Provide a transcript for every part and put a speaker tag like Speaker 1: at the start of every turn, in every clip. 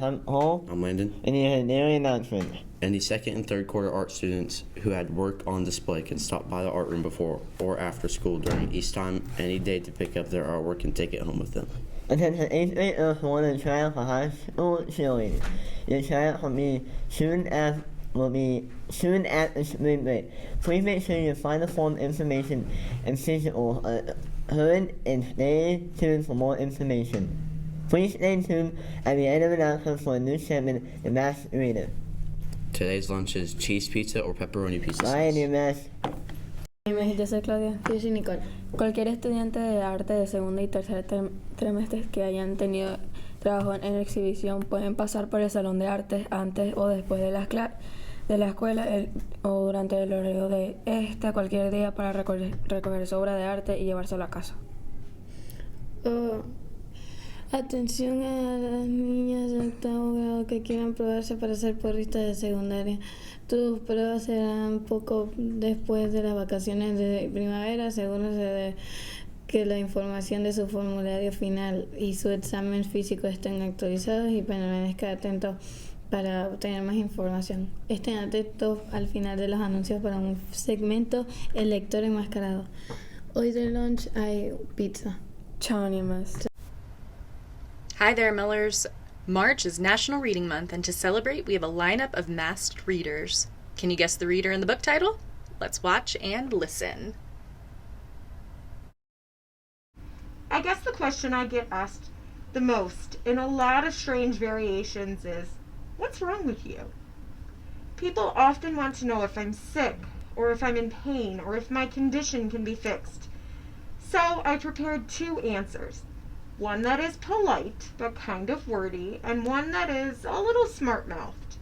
Speaker 1: I'm Paul.
Speaker 2: I'm Landon.
Speaker 1: And you had a daily announcement.
Speaker 2: Any second and third quarter art students who had work on display can stop by the art room before or after school during East time any day to pick up their artwork and take it home with them.
Speaker 1: Attention 8th grade want to try out for high school cheerleading. Your tryout will be soon at the spring break. Please make sure you find the form information and physical heard and stay tuned for more information. Please stay tuned at the end of the announcement for a new segment, The Masked Reader.
Speaker 2: Today's lunch is cheese pizza or pepperoni pizza.
Speaker 1: Bye, new mask.
Speaker 3: Yo soy Claudia.
Speaker 4: Yo soy Nicole.
Speaker 3: Cualquier estudiante de arte de segundo y tercer trimestre que hayan tenido trabajo en exhibición pueden pasar por el salón de artes antes o después de la escuela o durante el horario de cualquier día para recoger su obra de arte y llevárselo a casa.
Speaker 4: Atención a las niñas de octavo grado que quieran probarse para ser porristas de secundaria. Tus pruebas serán poco después de las vacaciones de primavera. Asegúrense de que la información de su formulario final y su examen físico estén actualizados y permanezcan atentos para obtener más información. Estén atentos al final de los anuncios para un segmento El lector enmascarado. Hoy de lunch hay pizza.
Speaker 3: Chao, Nimas.
Speaker 5: Hi there, Millers. March is National Reading Month, and to celebrate, we have a lineup of masked readers. Can you guess the reader in the book title? Let's watch and listen.
Speaker 6: I guess the question I get asked the most in a lot of strange variations is, what's wrong with you? People often want to know if I'm sick, or if I'm in pain, or if my condition can be fixed. So I prepared two answers. One that is polite, but kind of wordy, and one that is a little smart-mouthed.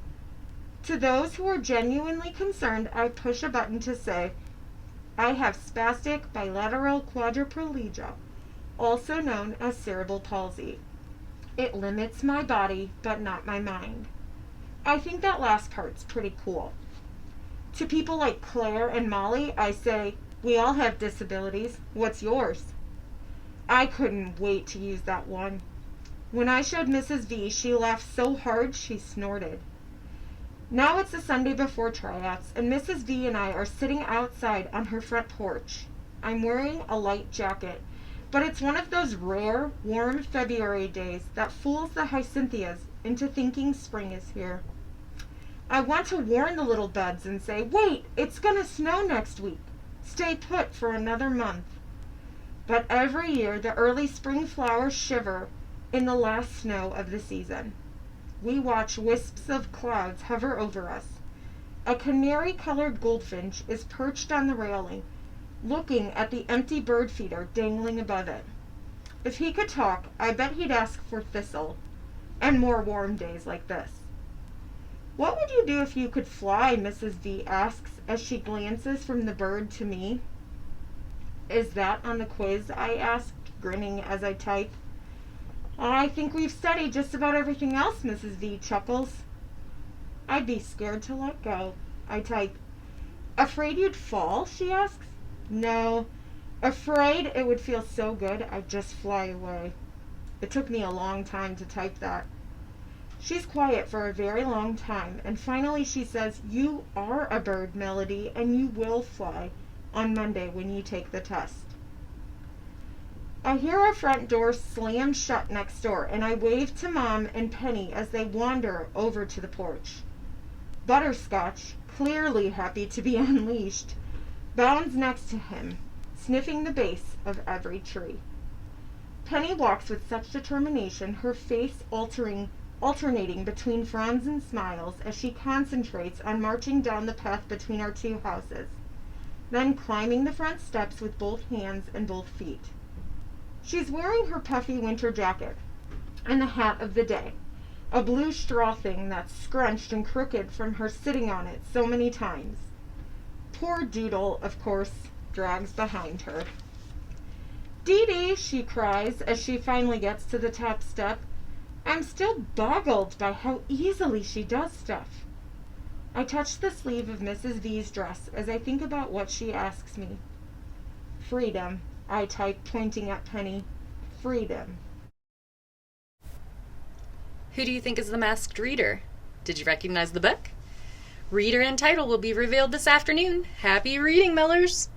Speaker 6: To those who are genuinely concerned, I push a button to say, I have spastic bilateral quadriplegia, also known as cerebral palsy. It limits my body, but not my mind. I think that last part's pretty cool. To people like Claire and Molly, I say, we all have disabilities. What's yours? I couldn't wait to use that one. When I showed Mrs. V, she laughed so hard she snorted. Now it's the Sunday before tryouts, and Mrs. V and I are sitting outside on her front porch. I'm wearing a light jacket, but it's one of those rare, warm February days that fools the hyacinthus into thinking spring is here. I want to warn the little buds and say, wait, it's gonna snow next week. Stay put for another month. But every year the early spring flowers shiver in the last snow of the season. We watch wisps of clouds hover over us. A canary-colored goldfinch is perched on the railing, looking at the empty bird feeder dangling above it. If he could talk, I bet he'd ask for thistle, and more warm days like this. What would you do if you could fly? Mrs. V asks as she glances from the bird to me. Is that on the quiz? I asked, grinning as I type. I think we've studied just about everything else, Mrs. V chuckles. I'd be scared to let go. I type. Afraid you'd fall? She asks. No. Afraid it would feel so good I'd just fly away. It took me a long time to type that. She's quiet for a very long time, and finally she says, you are a bird, Melody, and you will fly on Monday when you take the test. I hear our front door slam shut next door, and I wave to Mom and Penny as they wander over to the porch. Butterscotch, clearly happy to be unleashed, bounds next to him, sniffing the base of every tree. Penny walks with such determination, her face alternating between frowns and smiles as she concentrates on marching down the path between our two houses, then climbing the front steps with both hands and both feet. She's wearing her puffy winter jacket and the hat of the day, a blue straw thing that's scrunched and crooked from her sitting on it so many times. Poor Doodle, of course, drags behind her. Dee Dee, she cries as she finally gets to the top step. I'm still boggled by how easily she does stuff. I touch the sleeve of Mrs. V's dress as I think about what she asks me. Freedom, I type, pointing at Penny. Freedom.
Speaker 5: Who do you think is the masked reader? Did you recognize the book? Reader and title will be revealed this afternoon. Happy reading, Millers!